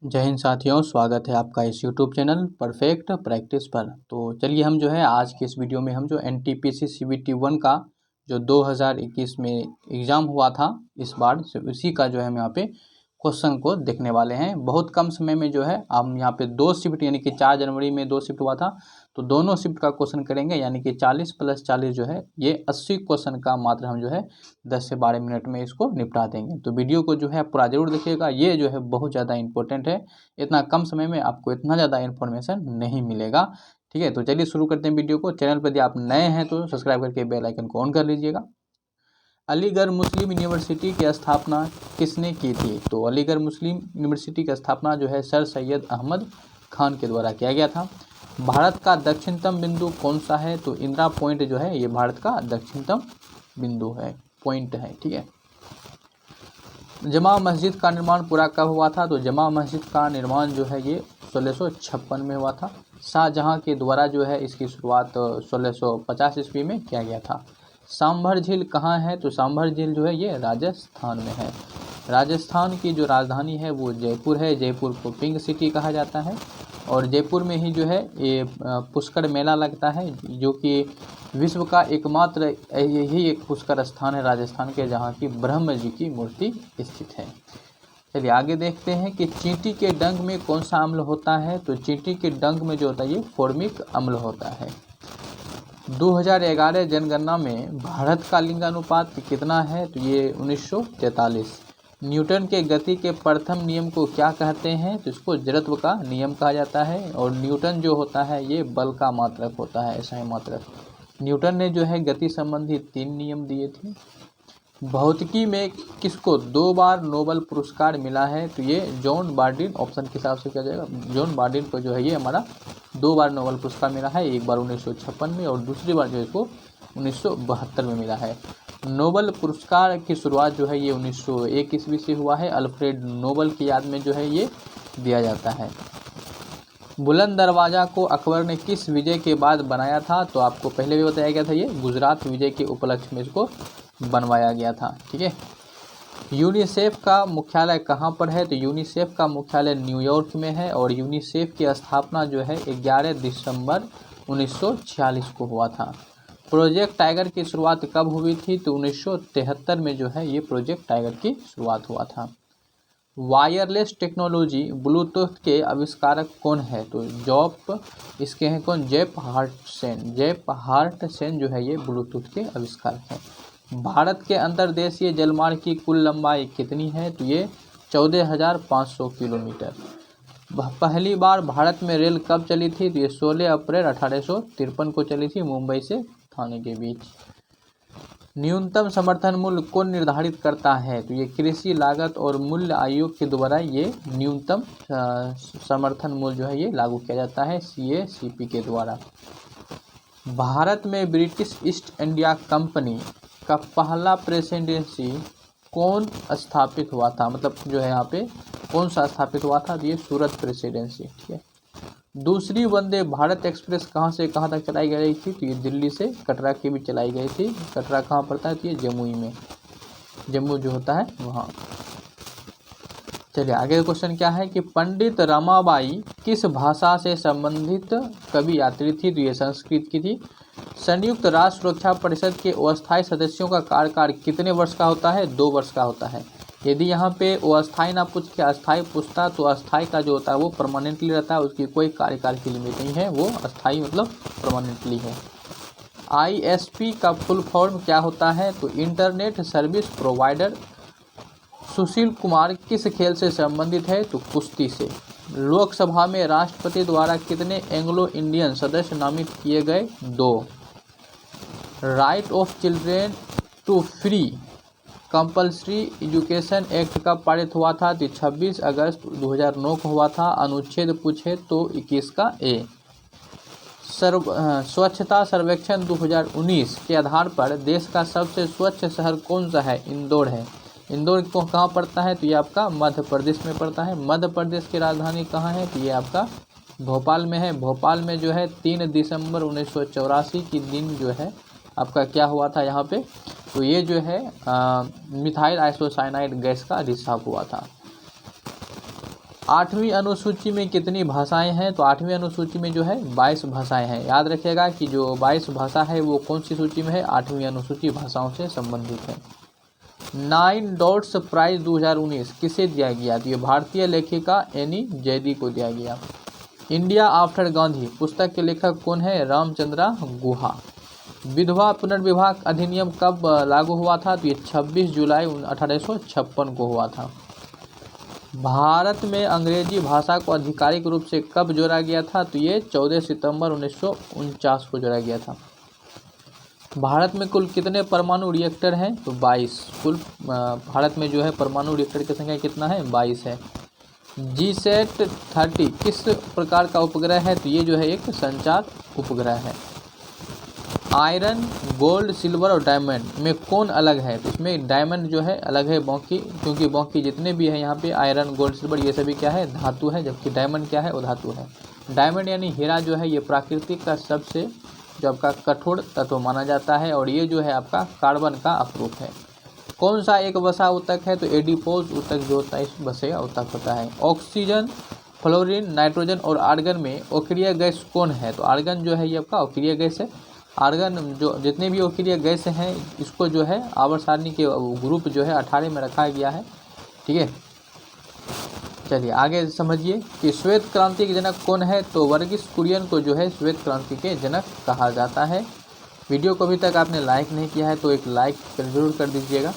जय हिंद साथियों, स्वागत है आपका इस यूट्यूब चैनल परफेक्ट प्रैक्टिस पर। तो चलिए हम जो है आज की इस वीडियो में हम जो NTPC CBT 1 का जो 2021 में एग्ज़ाम हुआ था इस बार उसी का जो है हम यहाँ पे क्वेश्चन को देखने वाले हैं। बहुत कम समय में जो है हम यहाँ पे 2 शिफ्ट यानी कि 4 जनवरी में 2 शिफ्ट हुआ था, तो दोनों शिफ्ट का क्वेश्चन करेंगे यानी कि 40 + 40 जो है ये 80 क्वेश्चन का मात्र हम जो है 10 से 12 मिनट में इसको निपटा देंगे। तो वीडियो को जो है पूरा जरूर देखिएगा, ये जो है बहुत ज़्यादा इंपॉर्टेंट है। इतना कम समय में आपको इतना ज़्यादा इन्फॉर्मेशन नहीं मिलेगा। ठीक है, तो चलिए शुरू करते हैं वीडियो को। चैनल पर यदि आप नए हैं तो सब्सक्राइब करके बेल आइकन को ऑन कर लीजिएगा। अलीगढ़ मुस्लिम यूनिवर्सिटी की स्थापना किसने की थी? तो अलीगढ़ मुस्लिम यूनिवर्सिटी की स्थापना जो है सर सैयद अहमद खान के द्वारा किया गया था। भारत का दक्षिणतम बिंदु कौन सा है? तो इंदिरा पॉइंट जो है ये भारत का दक्षिणतम बिंदु है, पॉइंट है। ठीक है, जमा मस्जिद का निर्माण पूरा कब हुआ था? तो जमा मस्जिद का निर्माण जो है ये 1656 में हुआ था। शाहजहां के द्वारा जो है इसकी शुरुआत 1650 ईस्वी में किया गया था। सांभर झील कहाँ है? तो सांभर झील जो है ये राजस्थान में है। राजस्थान की जो राजधानी है वो जयपुर है। जयपुर को पिंक सिटी कहा जाता है और जयपुर में ही जो है ये पुष्कर मेला लगता है, जो कि विश्व का एकमात्र यही एक पुष्कर स्थान है राजस्थान के जहाँ की ब्रह्म जी की मूर्ति स्थित है। चलिए आगे देखते हैं कि चींटी के डंक में कौन सा अम्ल होता है? तो चींटी के डंक में जो होता है ये फॉर्मिक अम्ल होता है। 2011 जनगणना में भारत का लिंगानुपात कितना है? तो ये 1943। न्यूटन के गति के प्रथम नियम को क्या कहते हैं? तो इसको जड़त्व का नियम कहा जाता है। और न्यूटन जो होता है ये बल का मात्रक होता है, ऐसा ही मात्रक। न्यूटन ने जो है गति संबंधी 3 नियम दिए थे। भौतिकी में किसको 2 बार नोबेल पुरस्कार मिला है? तो ये जॉन बार्डिन, ऑप्शन के हिसाब से क्या जाएगा, जॉन बार्डिन को जो है ये हमारा 2 बार नोबेल पुरस्कार मिला है। एक बार 1956 में और दूसरी बार जो है इसको 1972 में मिला है। नोबेल पुरस्कार की शुरुआत जो है ये 1901 ईस्वी से हुआ है। अल्फ्रेड नोबेल की याद में जो है ये दिया जाता है। बुलंद दरवाज़ा को अकबर ने किस विजय के बाद बनाया था? तो आपको पहले भी बताया गया था, ये गुजरात विजय के उपलक्ष्य में इसको बनवाया गया था। ठीक है, यूनिसेफ का मुख्यालय कहाँ पर है? तो यूनिसेफ का मुख्यालय न्यूयॉर्क में है और यूनिसेफ की स्थापना जो है 11 दिसंबर 1946 को हुआ था। प्रोजेक्ट टाइगर की शुरुआत कब हुई थी? तो 1973 में जो है ये प्रोजेक्ट टाइगर की शुरुआत हुआ था। वायरलेस टेक्नोलॉजी ब्लूटूथ के आविष्कारक कौन है? तो इसके हैं कौन? जेप हार्टसेन। जेप हार्टसेन जो है ये ब्लूटूथ के आविष्कारक हैं। भारत के अंतर्देशीय जलमार्ग की कुल लंबाई कितनी है? तो ये 14,500 किलोमीटर। पहली बार भारत में रेल कब चली थी? तो ये 16 अप्रैल 1853 को चली थी, मुंबई से थाने के बीच। न्यूनतम समर्थन मूल्य कौन निर्धारित करता है? तो ये कृषि लागत और मूल्य आयोग के द्वारा ये न्यूनतम समर्थन मूल्य जो है ये लागू किया जाता है, CACP के द्वारा। भारत में ब्रिटिश ईस्ट इंडिया कंपनी का पहला प्रेसिडेंसी कौन स्थापित हुआ था? मतलब जो है यहाँ पे कौन सा स्थापित हुआ था? तो ये सूरत प्रेसिडेंसी। ठीक है, दूसरी वंदे भारत एक्सप्रेस कहाँ से कहाँ तक चलाई गई थी? तो ये दिल्ली से कटरा की भी चलाई गई थी। कटरा कहाँ पड़ता है? तो ये जमुई में, जम्मू जो होता है वहाँ। चलिए आगे क्वेश्चन क्या है कि पंडित रमाबाई किस भाषा से संबंधित कवि यात्री थी? तो ये संस्कृत की थी। संयुक्त राष्ट्र सुरक्षा परिषद के अस्थायी सदस्यों का कार्यकाल कितने वर्ष का होता है? 2 वर्ष का होता है। यदि यहाँ पे वो अस्थायी ना पूछ के अस्थायी पूछता तो अस्थायी का जो होता है वो परमानेंटली रहता है, उसकी कोई कार्यकाल की लिमिट नहीं है, वो अस्थायी मतलब परमानेंटली है। ISP का फुल फॉर्म क्या होता है? तो internet service provider. Sushil Kumar किस खेल से संबंधित है? तो कुश्ती से। लोकसभा में राष्ट्रपति द्वारा कितने एंग्लो इंडियन सदस्य नामित किए गए? 2। Right of children to free compulsory education act कब पारित हुआ था? तो 26 अगस्त 2009 को हुआ था। अनुच्छेद पूछे तो 21 का A। स्वच्छता सर्वेक्षण 2019 के आधार पर देश का सबसे स्वच्छ शहर कौन सा है? इंदौर है। इंदौर को कहाँ पड़ता है? तो ये आपका मध्य प्रदेश में पड़ता है। मध्य प्रदेश की राजधानी कहाँ है? तो ये आपका भोपाल में है। भोपाल में जो है 3 दिसंबर 1984 की दिन जो है आपका क्या हुआ था यहाँ पे? तो ये जो है मिथाइल आइसोसाइनाइड गैस का रिसाव हुआ था। 8वीं अनुसूची में कितनी भाषाएं हैं? तो 8वीं अनुसूची में जो है 22 भाषाएं हैं। याद रखिएगा कि जो 22 भाषा है वो कौन सी सूची में है? 8वीं अनुसूची भाषाओं से संबंधित है। 9 डॉट्स प्राइज 2019 किसे दिया गया? तो ये भारतीय लेखिका एनी जैदी को दिया गया। इंडिया आफ्टर गांधी पुस्तक के लेखक कौन है? रामचंद्रा गुहा। विधवा पुनर्विवाह अधिनियम कब लागू हुआ था? तो ये 26 जुलाई 1856 को हुआ था। भारत में अंग्रेजी भाषा को आधिकारिक रूप से कब जोड़ा गया था? तो ये 14 सितंबर 1949 को जोड़ा गया था। भारत में कुल कितने परमाणु रिएक्टर हैं? तो 22। कुल भारत में जो है परमाणु रिएक्टर की संख्या कितना है? 22 है। GSAT 30 किस प्रकार का उपग्रह है? तो ये जो है एक संचार उपग्रह है। आयरन, गोल्ड, सिल्वर और डायमंड में कौन अलग है? तो इसमें डायमंड जो है अलग है बाकी, क्योंकि बाकी जितने भी हैं यहाँ पे आयरन, गोल्ड, सिल्वर ये सभी क्या है? धातु है, जबकि डायमंड क्या है? वो धातु है। डायमंड यानी हीरा जो है ये प्राकृतिक का सबसे जो आपका कठोर तत्व माना जाता है और ये जो है आपका कार्बन का अपरूप है। कौन सा एक वसा ऊतक है? तो एडिपोज ऊतक जो होता है इस वसे का ऊतक होता है। ऑक्सीजन, फ्लोरीन, नाइट्रोजन और आर्गन में अक्रिय गैस कौन है? तो आर्गन जो है ये आपका अक्रिय गैस है। आर्गन जो जितने भी अक्रिय गैस हैं इसको जो है आवर्त सारणी के ग्रुप जो है 18 में रखा गया है। ठीक है, चलिए आगे समझिए कि श्वेत क्रांति के जनक कौन है? तो वर्गीस कुरियन को जो है श्वेत क्रांति के जनक कहा जाता है। वीडियो को अभी तक आपने लाइक नहीं किया है तो एक लाइक जरूर कर दीजिएगा।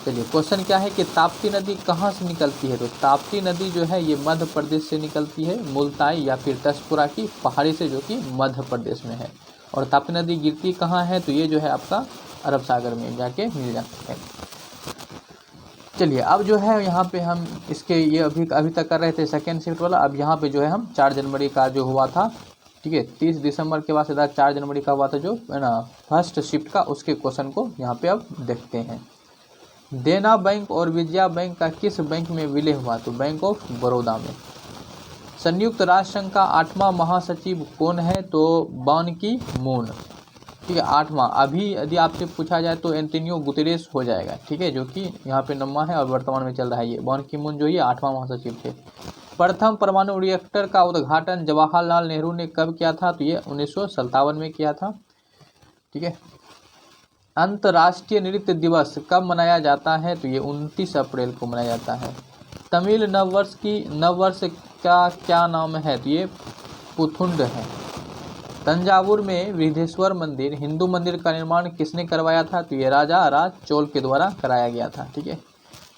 चलिए क्वेश्चन क्या है कि ताप्ती नदी कहाँ से निकलती है? तो ताप्ती नदी जो है ये मध्य प्रदेश से निकलती है, मुल्ताई या फिर तसपुरा की पहाड़ी से, जो कि मध्य प्रदेश में है। और ताप्ती नदी गिरती कहाँ है? तो ये जो है आपका अरब सागर में जाके मिल जाती है। चलिए अब जो है यहाँ पे हम इसके ये अभी तक कर रहे थे सेकेंड शिफ्ट वाला। अब यहाँ पे जो है हम 4 जनवरी का जो हुआ था, ठीक है, 30 दिसंबर के बाद सीधा 4 जनवरी का हुआ था जो है ना फर्स्ट शिफ्ट का, उसके क्वेश्चन को यहाँ पे अब देखते हैं। देना बैंक और विजया बैंक का किस बैंक में विलय हुआ? तो बैंक ऑफ बड़ौदा में। संयुक्त राष्ट्र संघ का 8वां महासचिव कौन है? तो बान की मून। ठीक है, 8वां। अभी यदि आपसे पूछा जाए तो एंटोनियो गुतेरेस हो जाएगा, ठीक है, जो कि यहाँ पे 9वां है और वर्तमान में चल रहा है। ये बान की मून जो ये 8वां महासचिव थे। प्रथम परमाणु रिएक्टर का उद्घाटन जवाहरलाल नेहरू ने कब किया था? तो ये 1957 में किया था। ठीक है। अंतर्राष्ट्रीय नृत्य दिवस कब मनाया जाता है? तो ये 29 अप्रैल को मनाया जाता है। तमिल नववर्ष का क्या नाम है? तो ये पुथुंड है। तंजावुर में बृहदेश्वर मंदिर हिंदू मंदिर का निर्माण किसने करवाया था? तो ये राजा राज चोल के द्वारा कराया गया था। ठीक है।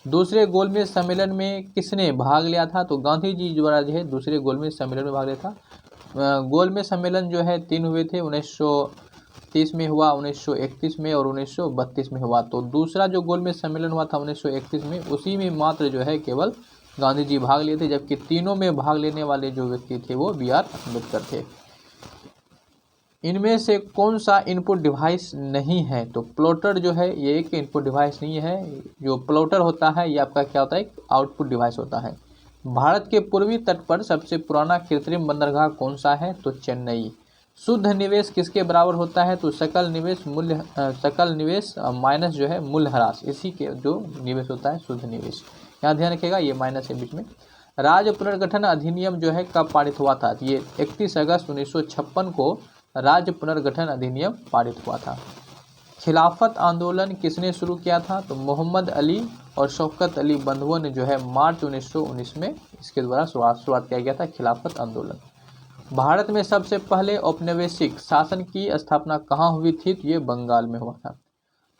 दूसरे गोलमेज सम्मेलन में किसने भाग लिया था? तो गांधी जी द्वारा जो है दूसरे गोलमेज सम्मेलन में भाग लिया था। गोलमेज सम्मेलन जो है 3 हुए थे, 1930 में हुआ, 1931 में और 1932 में हुआ। तो दूसरा जो गोलमेज सम्मेलन हुआ था 1931 में, उसी में मात्र जो है केवल गांधी जी भाग लिए थे, जबकि तीनों में भाग लेने वाले जो व्यक्ति थे वो BR अम्बेडकर थे। इनमें से कौन सा इनपुट डिवाइस नहीं है? तो प्लॉटर जो है ये एक इनपुट डिवाइस नहीं है। जो प्लॉटर होता है ये आपका क्या होता है? एक आउटपुट डिवाइस होता है। भारत के पूर्वी तट पर सबसे पुराना कृत्रिम बंदरगाह कौन सा है? तो चेन्नई। शुद्ध निवेश किसके बराबर होता है? तो सकल निवेश माइनस जो है मूल्यह्रास, इसी के जो निवेश होता है शुद्ध निवेश। यहाँ ध्यान रखिएगा, ये माइनस है बीच में। राज्य पुनर्गठन अधिनियम जो है कब पारित हुआ था? ये 31 अगस्त 1956 को राज्य पुनर्गठन अधिनियम पारित हुआ था। खिलाफत आंदोलन किसने शुरू किया था? तो मोहम्मद अली और शौकत अली बंधुओं ने जो है मार्च 1919 में इसके द्वारा शुरुआत किया गया था खिलाफत आंदोलन। भारत में सबसे पहले औपनिवेशिक शासन की स्थापना कहाँ हुई थी? तो ये बंगाल में हुआ था।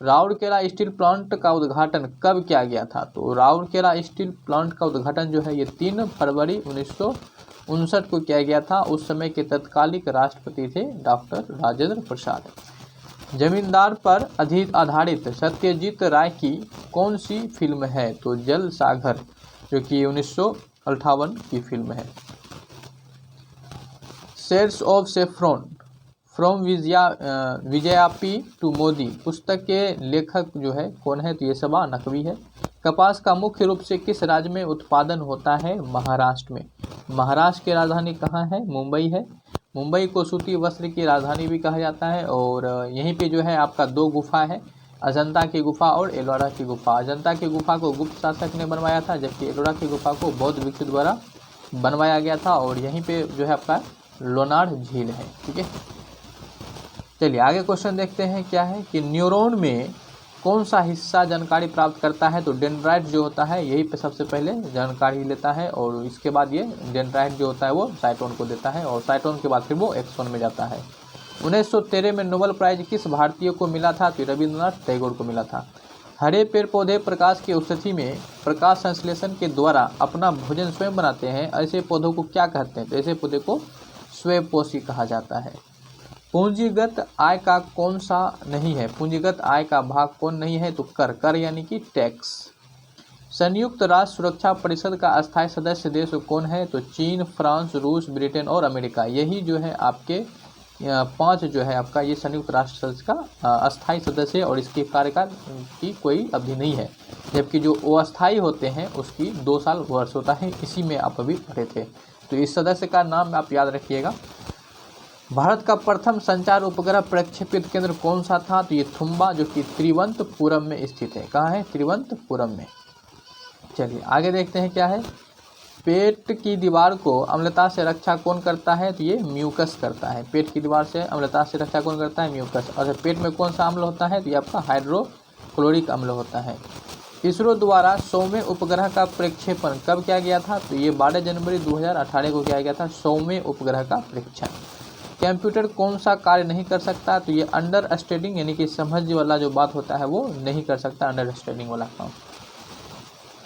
राउरकेला स्टील प्लांट का उद्घाटन कब किया गया था? तो राउरकेला स्टील प्लांट का उद्घाटन जो है ये 3 फरवरी 1959 को किया गया था। उस समय के तत्कालिक राष्ट्रपति थे डॉक्टर राजेंद्र प्रसाद। जमींदार पर आधारित सत्यजीत राय की कौन सी फिल्म है? तो जल सागर, जो कि 1958 की फिल्म है। Shades of saffron from Vajpayee to Modi पुस्तक के लेखक जो है कौन है? तो ये सबा नकवी है। कपास का मुख्य रूप से किस राज्य में उत्पादन होता है? महाराष्ट्र में। महाराष्ट्र की राजधानी कहाँ है? मुंबई है। मुंबई को सूती वस्त्र की राजधानी भी कहा जाता है। और यहीं पे जो है आपका 2 गुफा है, अजंता की गुफा और एलोरा की गुफा। अजंता की गुफा को गुप्त शासक ने बनवाया था, जबकि एलोरा की गुफा को बौद्ध भिक्षु द्वारा बनवाया गया था और यहीं पे जो है आपका लोनार झील है। ठीक है, चलिए आगे क्वेश्चन देखते हैं। क्या है कि न्यूरॉन में कौन सा हिस्सा जानकारी प्राप्त करता है? तो डेंड्राइट जो होता है यही पे सबसे पहले जानकारी लेता है और इसके बाद ये डेंड्राइट जो होता है वो साइटोन को देता है और साइटोन के बाद फिर वो एक्सोन में जाता है। 1913 में नोबेल प्राइज किस भारतीय को मिला था? तो रविंद्रनाथ टैगोर को मिला था। हरे पेड़ पौधे प्रकाश की स्थिति में प्रकाश संश्लेषण के द्वारा अपना भोजन स्वयं बनाते हैं, ऐसे पौधों को क्या कहते हैं? तो ऐसे पौधे को स्वयंपोषी कहा जाता है। पूंजीगत आय का कौन सा नहीं है? पूंजीगत आय का भाग कौन नहीं है? तो कर यानी कि टैक्स। संयुक्त राष्ट्र सुरक्षा परिषद का अस्थायी सदस्य देश कौन है? तो चीन, फ्रांस, रूस, ब्रिटेन और अमेरिका। यही जो है आपके 5 जो है आपका ये संयुक्त राष्ट्र का अस्थायी सदस्य है और इसके कार्यकाल की कोई अवधि नहीं है, जबकि जो अस्थायी होते हैं उसकी 2 साल वर्ष होता है। इसी में आप अभी पढ़े थे। तो इस सदस्य का नाम आप याद रखिएगा। भारत का प्रथम संचार उपग्रह प्रक्षेपित केंद्र कौन सा था? तो ये थुम्बा, जो कि तिरुवनंतपुरम में स्थित है। कहाँ है? तिरुवनंतपुरम में। चलिए आगे देखते हैं क्या है। पेट की दीवार को अम्लता से रक्षा कौन करता है? तो ये म्यूकस करता है। पेट की दीवार से अम्लता से रक्षा कौन करता है? म्यूकस। और पेट में कौन सा अम्ल होता है? तो ये आपका हाइड्रोक्लोरिक अम्ल होता है। इसरो द्वारा 100वें उपग्रह का प्रक्षेपण कब किया गया था? तो ये 12 जनवरी 2018 को किया गया था 100वें उपग्रह का परीक्षण। कंप्यूटर कौन सा कार्य नहीं कर सकता? तो ये अंडरस्टैंडिंग यानी कि समझ वाला जो बात होता है वो नहीं कर सकता, अंडरस्टैंडिंग वाला काम।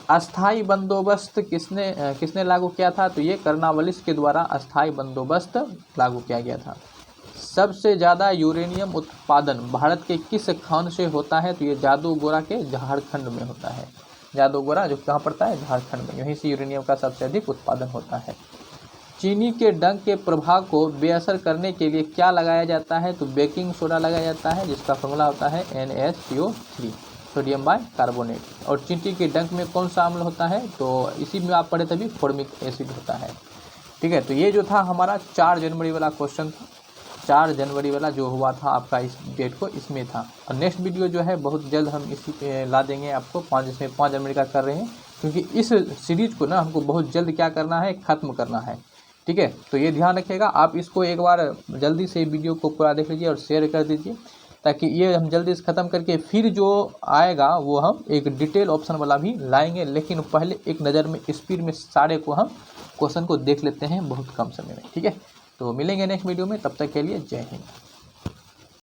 अस्थाई बंदोबस्त किसने लागू किया था? तो ये कर्नावलिस के द्वारा अस्थाई बंदोबस्त लागू किया गया था। सबसे ज़्यादा यूरेनियम उत्पादन भारत के किस खान से होता है? तो ये जादूगोरा के झारखंड में होता है। जादूगोरा जो कहाँ पड़ता है? झारखंड में। यहीं से यूरेनियम का सबसे अधिक उत्पादन होता है। चीनी के डंक के प्रभाव को बेअसर करने के लिए क्या लगाया जाता है? तो बेकिंग सोडा लगाया जाता है, जिसका फॉर्मूला होता है NaCO3, सोडियम बाइकार्बोनेट। और चींटी के डंक में कौन सा अम्ल होता है? तो इसी में आप पढ़े तभी फॉर्मिक एसिड होता है। ठीक है, तो ये जो था हमारा 4 जनवरी वाला क्वेश्चन था। 4 जनवरी वाला जो हुआ था आपका इस डेट को, इसमें था। और नेक्स्ट वीडियो जो है बहुत जल्द हम इसी पे ला देंगे आपको। 5 जनवरी का कर रहे हैं, क्योंकि इस सीरीज को ना हमको बहुत जल्द क्या करना है? ख़त्म करना है। ठीक है, तो ये ध्यान रखिएगा। आप इसको एक बार जल्दी से वीडियो को पूरा देख लीजिए और शेयर कर दीजिए, ताकि ये हम जल्दी से ख़त्म करके फिर जो आएगा वो हम एक डिटेल ऑप्शन वाला भी लाएंगे। लेकिन पहले एक नज़र में स्पीड में सारे को हम क्वेश्चन को देख लेते हैं बहुत कम समय में। ठीक है, तो मिलेंगे नेक्स्ट वीडियो में, तब तक के लिए जय हिंद।